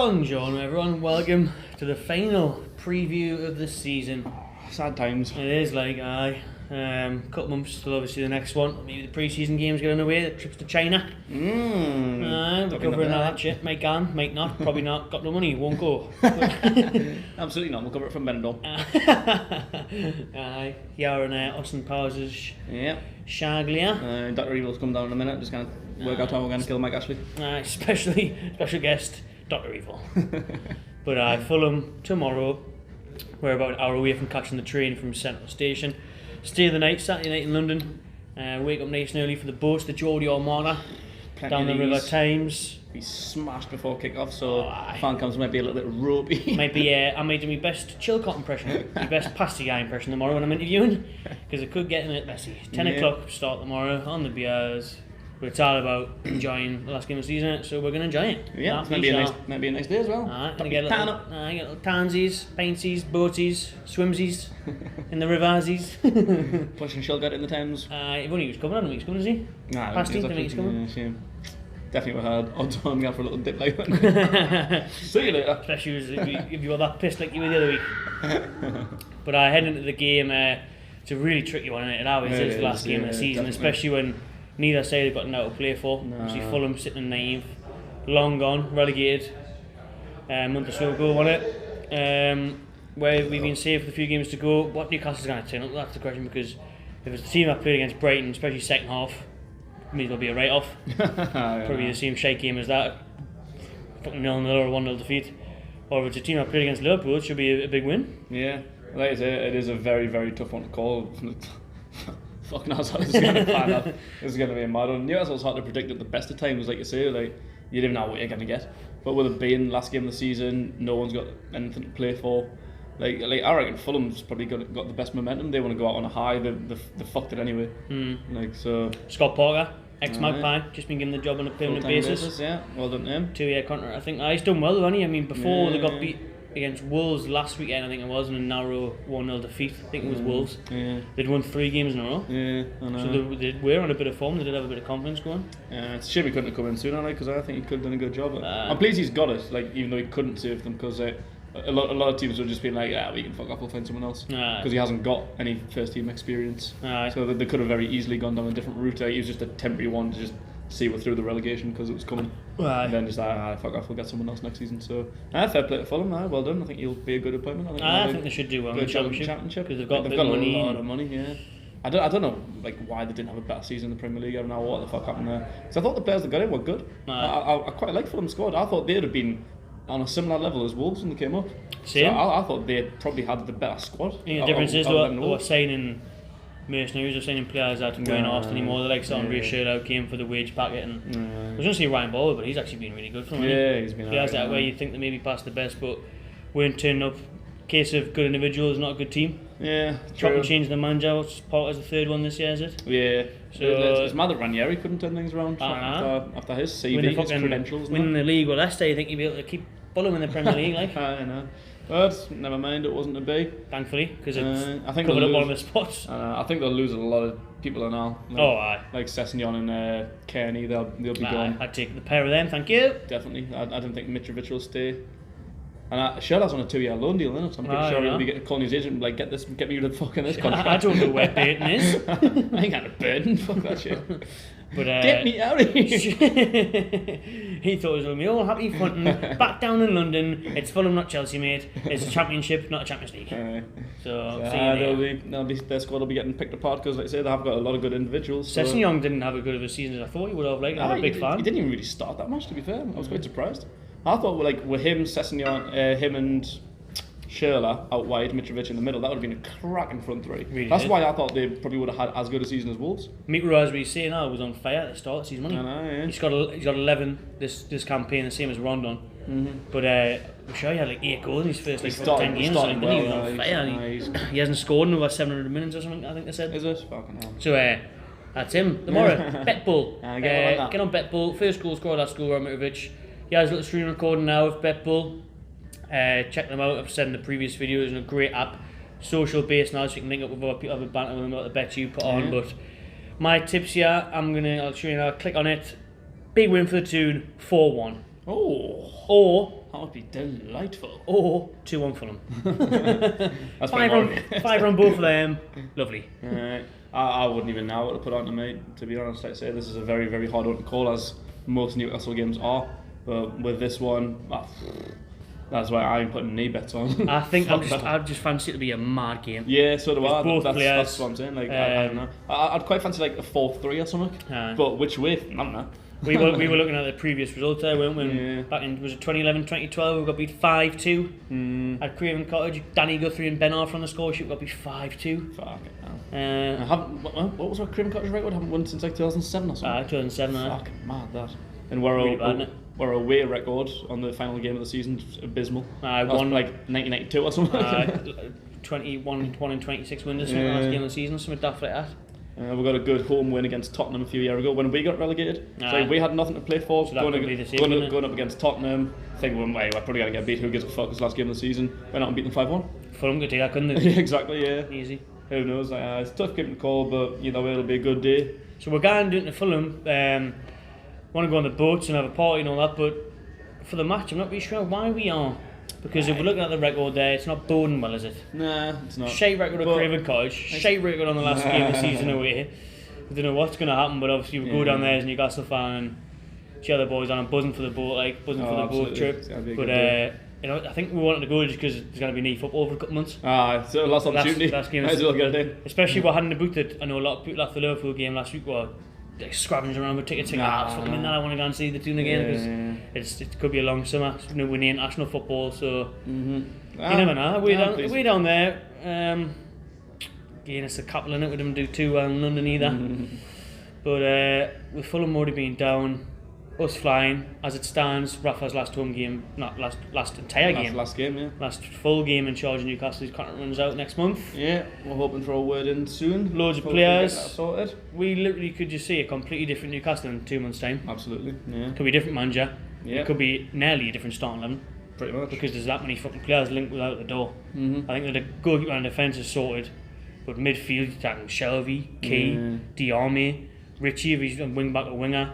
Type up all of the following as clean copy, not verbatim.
Bonjour everyone, welcome to the final preview of the season. Sad times. It is like, couple months till obviously the next one. Maybe the pre-season games get underway, the trips to China. We're covering all that shit. Might can, might not, probably not. Got no money, won't go. Absolutely not, we'll cover it from Benidorm. Here and Austin Powers' Yeah. Shaglia. Dr. Evil's come down in a minute, just going to work out how we're going to kill Mike Ashley. Special guest, Dr. Evil. But Fulham tomorrow. We're about an hour away from catching the train from Central Station. Stay the night, Saturday night in London. Wake up nice and early for the boat, the Geordie Armada. Down the River Thames. Be smashed before kick-off, so fan cams might be a little bit ropey. Might be, I might do my best Chilcott impression, my best pasty guy impression tomorrow when I'm interviewing, because it could get a bit messy. 10 o'clock start tomorrow on the beers. But it's all about enjoying the last game of the season, so we're going to enjoy it. Yeah, it's might be a nice day as well. Gonna get a little tansies, paintsies, boaties, swimsies, in the riversies. Pushing Shilgott in the Thames. If only he was coming, I don't think he's coming, is he? Nah, Pasty, don't think he's coming. Yeah, shame. Definitely would have had odds on going for a little dip like that. See you later. Especially if you were that pissed like you were the other week. But heading into the game, it's a really tricky one, isn't it? It always is the last game of the season, definitely. Especially when neither side have got now to play for. No. Obviously Fulham sitting in ninth, long gone, relegated, a month or so ago, wasn't it? Where we've been saved with a few games to go. What Newcastle's going to turn up? That's the question, because if it's the team that played against Brighton, especially second half, may as well be a write-off. Probably the same shite game as that. Fucking 0-0 or 1-0 defeat. Or if it's a team that played against Liverpool, it should be a big win. Yeah, like I say, it is a very, very tough one to call. Fucking knows how this is going to pan out. This is going to be a mad one. Newcastle's hard to predict at the best of times, like you say. Like, you don't even know what you're going to get. But with it being last game of the season, no one's got anything to play for. Like I reckon Fulham's probably got the best momentum. They want to go out on a high. They fucked it anyway. Like so. Scott Parker, ex-Magpie, just been given the job on a permanent basis. Yeah, well done to him. 2-year contract. I think he's done well, hasn't he? I mean, before they got beat against Wolves last weekend, I think it was, in a narrow 1-0 defeat. I think it was Wolves. Yeah. They'd won 3 games in a row. Yeah, I know. So they were on a bit of form. They did have a bit of confidence going. It's a shame he couldn't have come in sooner, because I think he could have done a good job. I'm pleased he's got it, like even though he couldn't save them, because a lot of teams would just been like, we can fuck off, we'll find someone else, because he hasn't got any first team experience. So they could have very easily gone down a different route. He was just a temporary one to just see what through the relegation, because it was coming. And then just fuck off, we'll get someone else next season. So fair play to Fulham. Well done. I think he'll be a good appointment. I think they should do well in the championship, because they've got a lot of money. Yeah. I don't know like why they didn't have a better season in the Premier League. I don't know what the fuck happened there. So I thought the players that got in were good. I quite like Fulham's squad. I thought they'd have been on a similar level as Wolves when they came up. Same. So I thought they probably had the better squad. The difference is they were signing mercenaries, or signing players that weren't asked anymore. They're like Andrea Sherlock came for the wage packet, and I was going to say Ryan Ball, but he's actually been really good for them. Yeah, he's been players that way you think they maybe passed the best, but weren't turning up. Case of good individuals, not a good team. Yeah, Chop and change the manager. Part as the third one this year, is it? Yeah. So it's mad that Ranieri couldn't turn things around after his CV, his credentials. Winning the league with Leicester, you think you'd be able to keep Fulham in the Premier League, like? I know. But never mind, it wasn't to be. Thankfully, because it's I think covered up one of the spots. I think they'll lose a lot of people in now. Like Sessegnon and Kearney, they'll be gone. I'd take the pair of them, thank you. Definitely. I don't think Mitrovic will stay. And Sherlock's on a 2-year loan deal, isn't it? So I'm pretty sure he'll be calling his agent like, get me rid of fucking this contract. I don't know where Burton is. I ain't got a burden. Fuck that shit. But get me out of here. He thought it was going to be all happy fronting back down in London. It's Fulham, not Chelsea, mate. It's a championship, not a Champions League. Their squad will be getting picked apart, because, like I say, they have got a lot of good individuals. Sessegnon didn't have as good of a season as I thought he would have. Like, I'm a big fan. He didn't even really start that much, to be fair. I was quite surprised. I thought with him, Sessegnon, him and Schürrle out wide, Mitrovic in the middle, that would have been a cracking front three. That's why I thought they probably would have had as good a season as Wolves. Mitro, as we say now, was on fire at the start of the season, wasn't he? I know, yeah. He's got 11 this campaign, the same as Rondon. But I'm sure he had like 8 goals in his first 10 games. He was on fire. He hasn't scored in over 700 minutes or something, I think they said. Is it? Fucking hell. So that's him. Tomorrow, Bet-Bull. Get on Bet-Bull. First goal scored last goal, Mitrovic. He has a little screen recording now of Bet-Bull. Check them out. I've said in the previous videos, and a great app, social based now, so you can link up with other people, have a banter with them about the bets you put on. But my tips here, I'll show you now. Click on it. Big win for the Toon, 4-1. Oh. Or That would be delightful. Or 2-1 Fulham. That's five on both of them. Lovely. I wouldn't even know what to put on to me, to be honest. Like I say, this is a very, very hard one to call, as most Newcastle games are. But with this one, that's why I'm putting knee bets on. I think I just fancy it to be a mad game. Yeah, so do I. Both players. That's what I'm saying. Like, I don't know. I'd quite fancy like a 4-3 or something. But which way? I don't know. We were looking at the previous results there, weren't we? Yeah. Back in, was it 2011, 2012, we got beat 5-2 at Craven Cottage. Danny Guthrie and Ben Arthur on the score sheet, we got beat 5-2. Fuck it, what was our Craven Cottage record? I haven't won since like 2007 or something. 2007, fucking mad, that. And we're away record on the final game of the season, abysmal. Won like 1992 or something. 21 and 26 wins or something last game of the season, something daft like that. We got a good home win against Tottenham a few years ago when we got relegated. So we had nothing to play for. So going up against Tottenham, thinking, we're probably going to get beat. Who gives a fuck? It's last game of the season. Went out and beat them 5-1. Fulham could take that, couldn't they? Exactly, yeah. Easy. Who knows? It's a tough game to call, but it'll be a good day. So we're going down to Fulham. Want to go on the boats and have a party and all that, but for the match, I'm not really sure why we are. Because if we're looking at the record there, it's not boding well, is it? Nah, it's not. Shite record at Craven Cottage, shite record on the last game of the season away. I don't know what's going to happen, but obviously we go down there as a Newcastle fan and cheer the boys on and buzzing for the boat, for the boat trip. But I think we wanted to go just because there's going to be knee football for a couple of months. So last opportunity. Last game. Might as well get it in. Especially we're having to book that. I know a lot of people after the Liverpool game last week were scavenging around with tickets. Fucking in that, I want to go and see the tune again because it could be a long summer. We're near international football, so you never know. We're down there. Again, it's a couple in it. We didn't do too well in London either. But with Fulham already being down, us flying as it stands, Rafa's last home game, not last entire game. Last game, yeah. Last full game in charge of Newcastle. His contract runs out next month. Yeah, we're hoping for a word in soon. Loads of players. We literally could just see a completely different Newcastle in 2 months' time. Absolutely, yeah. Could be a different manager. Yeah. It could be nearly a different starting 11. Pretty much. Because there's that many fucking players linked without the door. I think that the goalkeeper and defence is sorted. But midfield, you're talking Shelby, Key, Diarmi, Richie if he's a wing back or winger,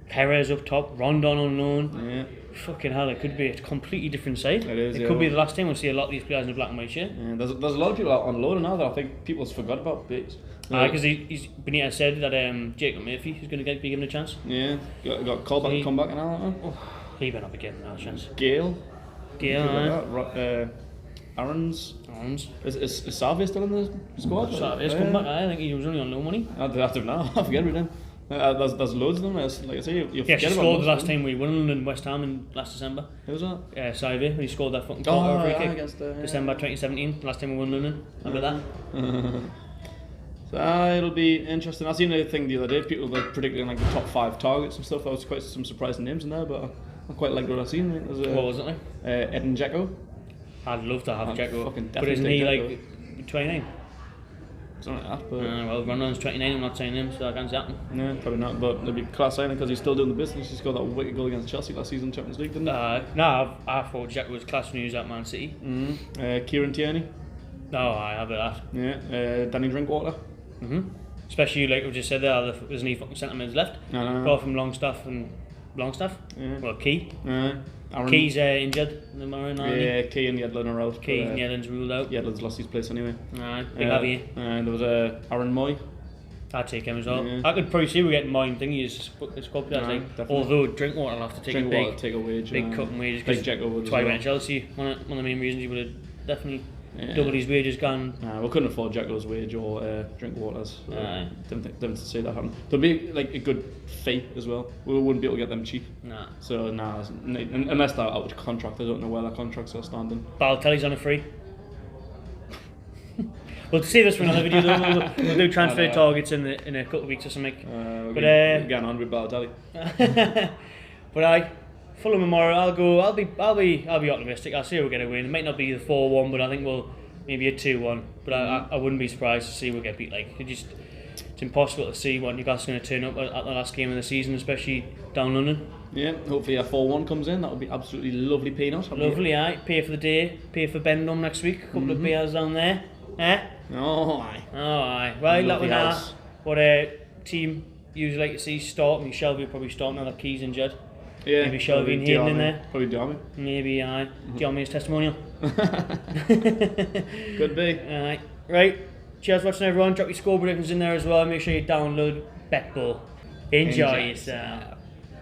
Perez up top, Rondon on loan. Yeah. Fucking hell, it could be a completely different side. It could be the last time we'll see a lot of these players in the black and white shirt. Yeah, there's a lot of people out on loan now that I think people have forgot about. Because Benitez said that Jacob Murphy is going to be given a chance. Yeah, got called back and come back and all that. Oh, he better not be given a chance. Gale, Aaron's. Is Savia still in the squad? Savia's come back. I think he was only on loan money. I don't know. I forget about him. There's loads of them. Like I say, you forget she about scored the last time we won in West Ham in last December. Who was that? Savia, when he scored that fucking free kick. December 2017, last time we won London. Remember that? So it'll be interesting. I seen a thing the other day. People were predicting like the top 5 targets and stuff. There was quite some surprising names in there, but I quite like what I've seen. What was it like? Edin Dzeko. I'd love to have Dzeko, but isn't he like 29? Something like that, but well, Rondon's 29, I'm not saying him, so I can't say that. No, probably not, but it'd be class signing because he's still doing the business. He scored that wicked goal against Chelsea last season in Champions League, didn't he? I thought Dzeko was class when he was at Man City. Kieran Tierney. No, I have that. Yeah, Danny Drinkwater. Especially like we just said there, there's no fucking centre mids left. Apart from Longstaff. Yeah. Well, Key. Key's injured. Yeah, Key and Yedlin are out. Key and Yedlin's ruled out. Yedlin's lost his place anyway. Big Javier. And there was Aaron Moy. I'd take him as well. I could probably see we're getting Moy and thingy as squad players. Although Drinkwater will have to take a big cut in wages. Big Dzeko would. That's why he went to Chelsea. One of the main reasons he would have definitely doubled his wages gone. We couldn't afford Dzeko's wage or Drinkwater's. Didn't to see that happen. There'd be like a good fee as well. We wouldn't be able to get them cheap. So unless they're out of contract, I don't know where their contracts are standing. Balotelli's on a free. We'll see this for another video. We'll do transfer targets in a couple of weeks or something. We're getting on with Balotelli. But Fulham tomorrow, I'll be optimistic. I'll see we'll get a win. It might not be the 4-1, but I think we'll maybe a 2-1. But I wouldn't be surprised to see we'll get beat. It's impossible to see what Newcastle's going to turn up at the last game of the season, especially down London. Yeah, hopefully a 4-1 comes in. That would be absolutely lovely peanut. Lovely, aye. Pay for the day, pay for Bendham next week. A couple of beers down there. Oh, aye. Right, that one now. What team you like to see start? I mean, Shelby will probably start now that Key's injured. Yeah. Maybe Shelby Hayden in there. Probably Diarmy. Maybe Diarmy's testimonial. Could be. Right. Cheers for watching, everyone. Drop your score predictions in there as well. Make sure you download Betball. Enjoy yourself.